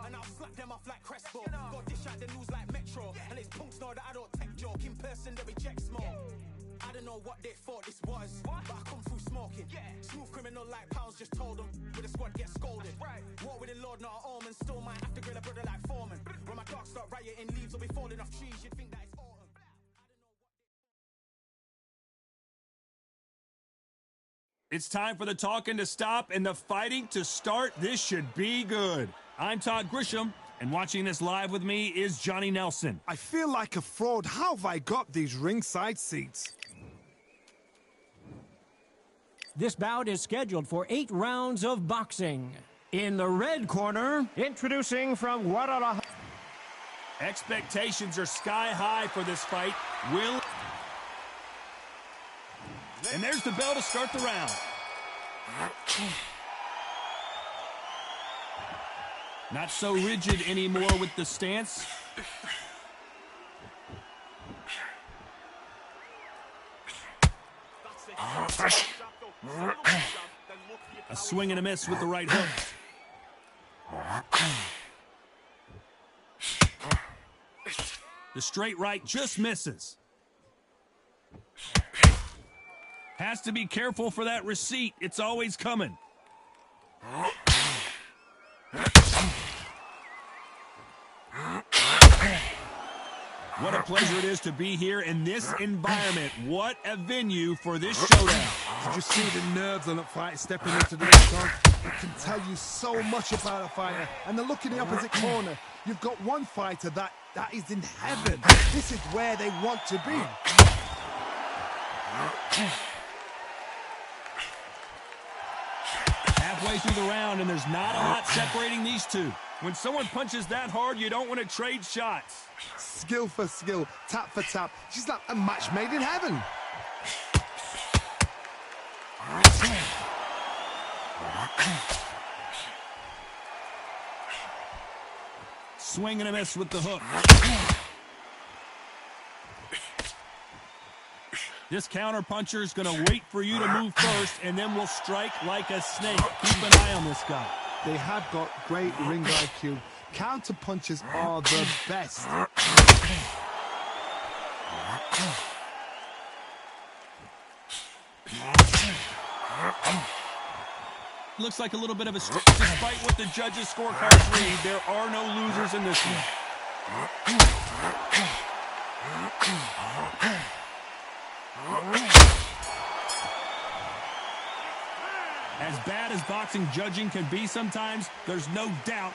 and I'll slap them off like Crespo. Got dish out the news like Metro, and it's punks know that I don't tech joke. In person, they reject smoke. I don't know what they thought this was, but I come through smoking. Smooth criminal like Pounds just told them, with a squad get scolded. Walk with the Lord, not an omen. Still might have to grill a brother like Foreman. When my dogs start rioting, leaves will be falling off trees. You'd think that it's autumn. It's time for the talking to stop and the fighting to start. This should be good. I'm Todd Grisham, and watching this live with me is Johnny Nelson. I feel like a fraud. How have I got these ringside seats? This bout is scheduled for 8 rounds of boxing. In the red corner, introducing from Guadalajara. Expectations are sky high for this fight. And there's the bell to start the round. Not so rigid anymore with the stance. A swing and a miss with the right hook. The straight right just misses. Has to be careful for that receipt. It's always coming. What a pleasure it is to be here in this environment. What a venue for this showdown. Did you see the nerves on that fight stepping into the ring? It can tell you so much about a fighter. And the look in the opposite corner. You've got one fighter that is in heaven. This is where they want to be. Halfway through the round, and there's not a lot separating these two. When someone punches that hard, you don't want to trade shots. Skill for skill, tap for tap. She's like a match made in heaven. Swing and a miss with the hook. This counter-puncher is going to wait for you to move first, and then will strike like a snake. Keep an eye on this guy. They have got great ring IQ. Counter-punches are the best. Looks like a little bit of a stretch. Despite what the judges' scorecards read, there are no losers in this one. As bad as boxing judging can be sometimes, there's no doubt.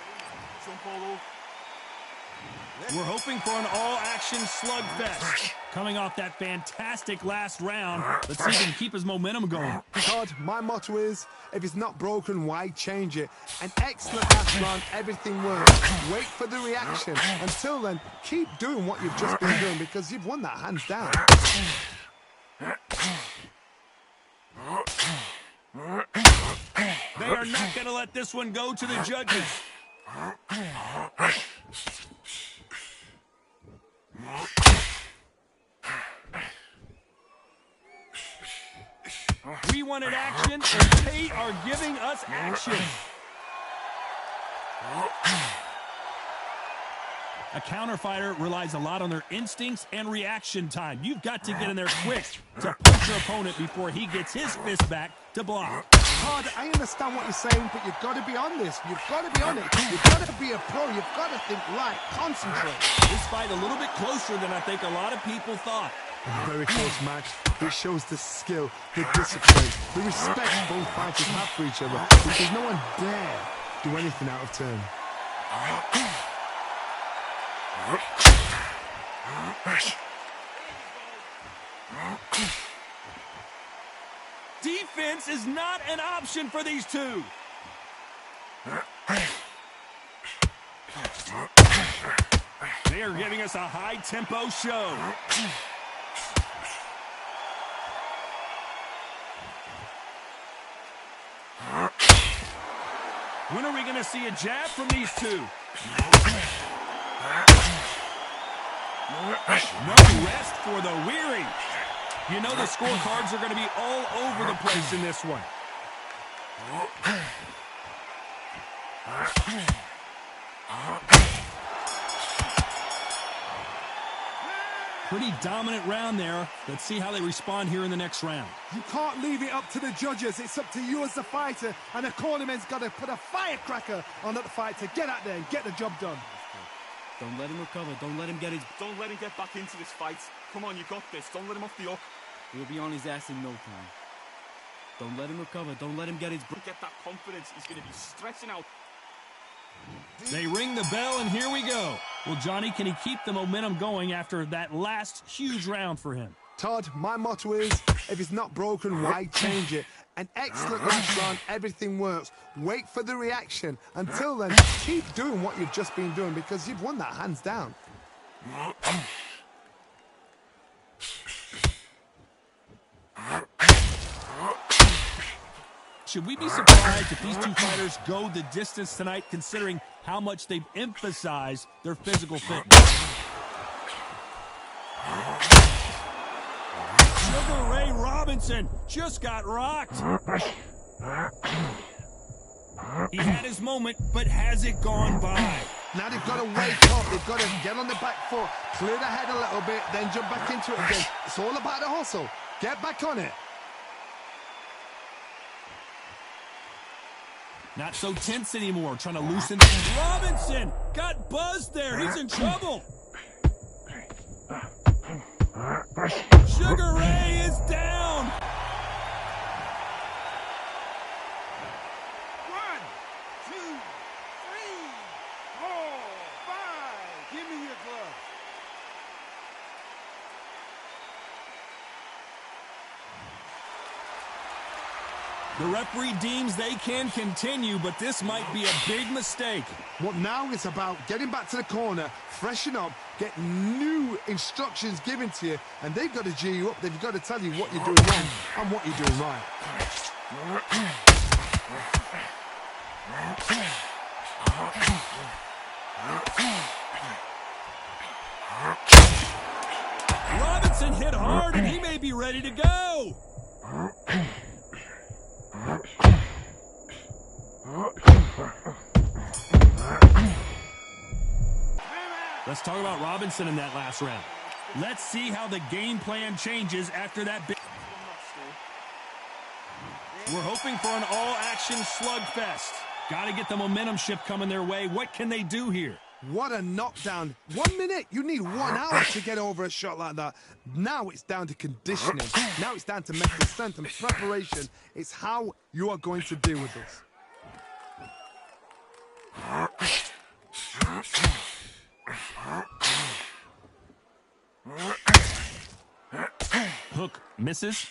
We're hoping for an all-action slugfest. Coming off that fantastic last round, let's see if he can keep his momentum going. Todd, my motto is, if it's not broken, why change it? An excellent last round, everything works. Wait for the reaction. Until then, keep doing what you've just been doing because you've won that hands down. They are not going to let this one go to the judges. We wanted action, and they are giving us action. A counter fighter relies a lot on their instincts and reaction time. You've got to get in there quick to punch your opponent before he gets his fist back to block. Todd, I understand what you're saying, but you've got to be on this. You've got to be on it. You've got to be a pro. You've got to think right. Concentrate. This fight a little bit closer than I think a lot of people thought. A very close match. It shows the skill, the discipline, the respect both fighters have for each other, because no one dare do anything out of turn. Defense is not an option for these two. They are giving us a high-tempo show. When are we going to see a jab from these two? No rest for the weary. You know the scorecards are going to be all over the place in this one. Pretty dominant round there. Let's see how they respond here in the next round. You can't leave it up to the judges. It's up to you as the fighter, and the cornerman's got to put a firecracker on that fight to get out there and get the job done. Don't let him recover. Don't let him get back into this fight. Come on, you got this. Don't let him off the hook. He'll be on his ass in no time. Don't let him recover. Don't let him get his... Get that confidence. He's going to be stretching out. They ring the bell, and here we go. Well, Johnny, can he keep the momentum going after that last huge round for him? Todd, my motto is, if it's not broken, why change it? An excellent last round, everything works. Wait for the reaction. Until then, keep doing what you've just been doing because you've won that hands down. Should we be surprised if these two fighters go the distance tonight, considering how much they've emphasized their physical fitness? Sugar Ray Robinson just got rocked. He had his moment, but has it gone by? Now they've got to wake up. They've got to get on the back foot, clear the head a little bit, then jump back into it again. It's all about the hustle. Get back on it. Not so tense anymore, trying to loosen. Robinson got buzzed there. He's in trouble. Sugar Ray is down. 1, 2, 3, 4, 5. Give me your glove. The referee deems they can continue, but this might be a big mistake. What now is about getting back to the corner, freshen up, get new instructions given to you, and they've got to G you up. They've got to tell you what you're doing wrong and what you're doing right. Robinson hit hard, and he may be ready to go. Let's talk about Robinson in that last round. Let's see how the game plan changes after that big... We're hoping for an all-action slugfest. Got to get the momentum shift coming their way. What can they do here? What a knockdown. 1 minute. You need 1 hour to get over a shot like that. Now it's down to conditioning. Now it's down to mental strength and preparation. It's how you are going to deal with this. Hook misses.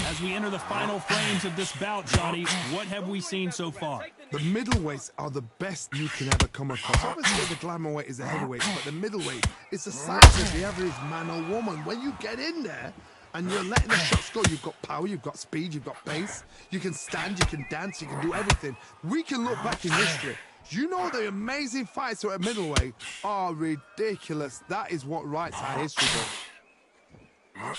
As we enter the final frames of this bout, Johnny, what have we seen so far? The middleweights are the best you can ever come across. Obviously, the glamour weight is the heavyweight, but the middleweight is the size of the average man or woman. When you get in there and you're letting the shots go, you've got power, you've got speed, you've got pace. You can stand, you can dance, you can do everything. We can look back in history. You know the amazing fights at middleweight are ridiculous. That is what writes our history book.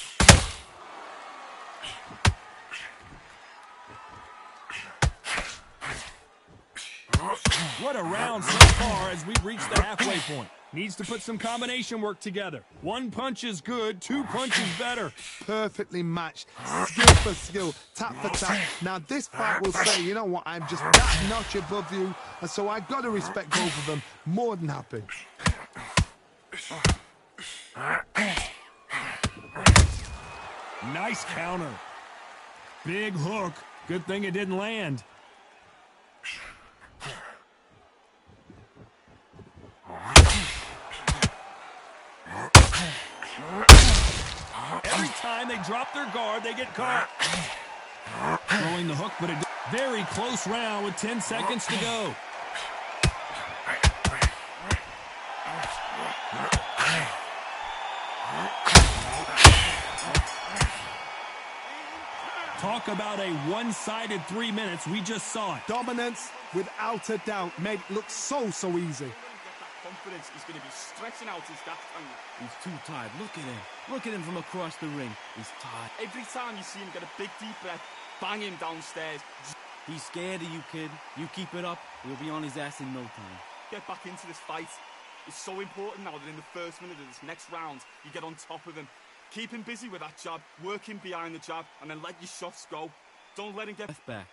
What a round so far as we've reached the halfway point. Needs to put some combination work together. 1 punch is good, 2 punches better. Perfectly matched, skill for skill, tap for tap. Now this fight will say, you know what, I'm just that notch above you, and so I've got to respect both of them. More than happy. Nice counter. Big hook. Good thing it didn't land. Every time they drop their guard, they get caught. Throwing the hook, but a very close round with 10 seconds to go. Talk about a one-sided 3 minutes. We just saw it. Dominance, without a doubt, made it look so easy. Confidence is going to be stretching out his that tongue. He's too tired. Look at him. Look at him from across the ring. He's tired. Every time you see him get a big deep breath, bang him downstairs. He's scared of you, kid. You keep it up, he'll be on his ass in no time. Get back into this fight. It's so important now that in the first minute of this next round, you get on top of him. Keep him busy with that jab, work him behind the jab, and then let your shots go. Don't let him get back.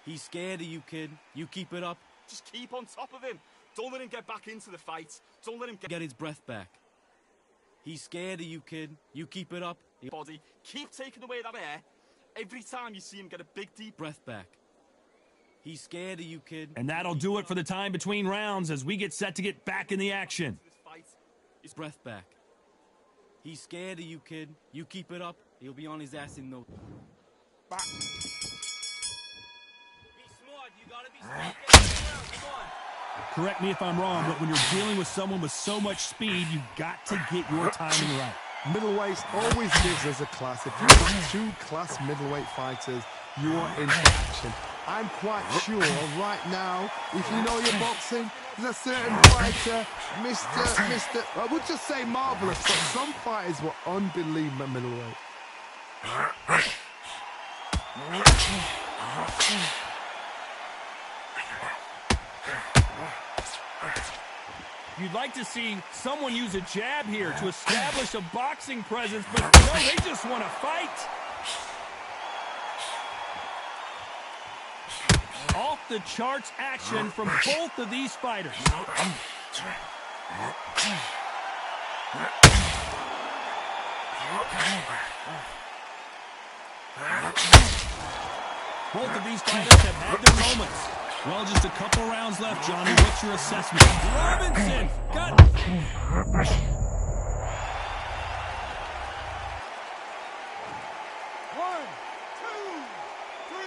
He's scared of you, kid. You keep it up. Just keep on top of him. Don't let him get back into the fight. Don't let him Get his breath back. He's scared of you, kid. You keep it up. Body. Keep taking away that air. Every time you see him get a big, deep breath back. He's scared of you, kid. And that'll do it for the time between rounds as we get set to get back in the action. His breath back. He's scared of you, kid. You keep it up. He'll be on his ass in no time. Be smart. You gotta be smart. Come on. Correct me if I'm wrong, but when you're dealing with someone with so much speed, you've got to get your timing right. Middleweight always gives us a class. If you've got two class middleweight fighters, you are in action. I'm quite sure right now, if you know your boxing, there's a certain fighter, I would just say marvelous, but some fighters were unbelievable at middleweight. You'd like to see someone use a jab here to establish a boxing presence, but no, they just want to fight. Off the charts action from both of these fighters. Both of these fighters have had their moments. Well, just a couple rounds left, Johnny. What's your assessment? Robinson got... 1, 2, 3, 4,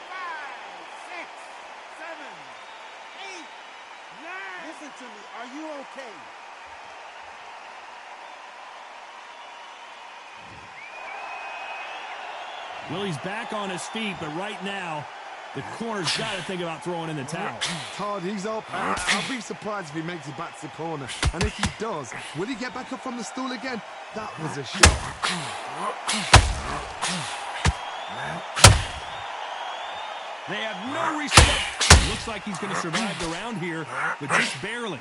5, 6, 7, 8, 9. Listen to me. Are you okay? Well, he's back on his feet, but right now, the corner's got to think about throwing in the towel. Todd, he's up. I'll be surprised if he makes it back to the corner. And if he does, will he get back up from the stool again? That was a shot. They have no respect. Looks like he's going to survive the round here, but just barely.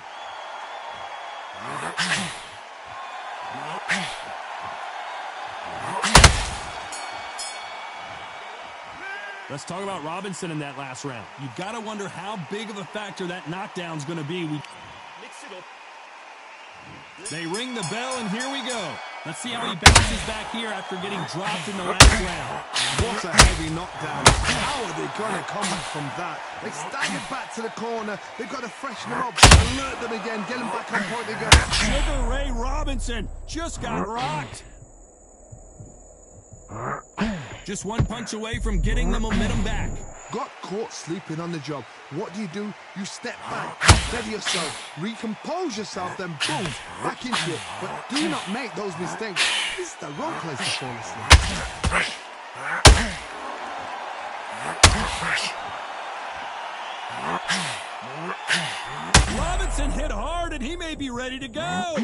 Let's talk about Robinson in that last round. You've got to wonder how big of a factor that knockdown's going to be. Mix it up. They ring the bell, and here we go. Let's see how he bounces back here after getting dropped in the last round. What a heavy knockdown. How are they going to come back from that? They staggered back to the corner. They've got to freshen them up, alert them again, get them back on point again. Sugar Ray Robinson just got rocked. Just one punch away from getting the momentum back. Got caught sleeping on the job. What do? You step back, steady yourself, recompose yourself, then boom, back into it. But do not make those mistakes. This is the wrong place to fall asleep. Robinson hit hard, and he may be ready to go.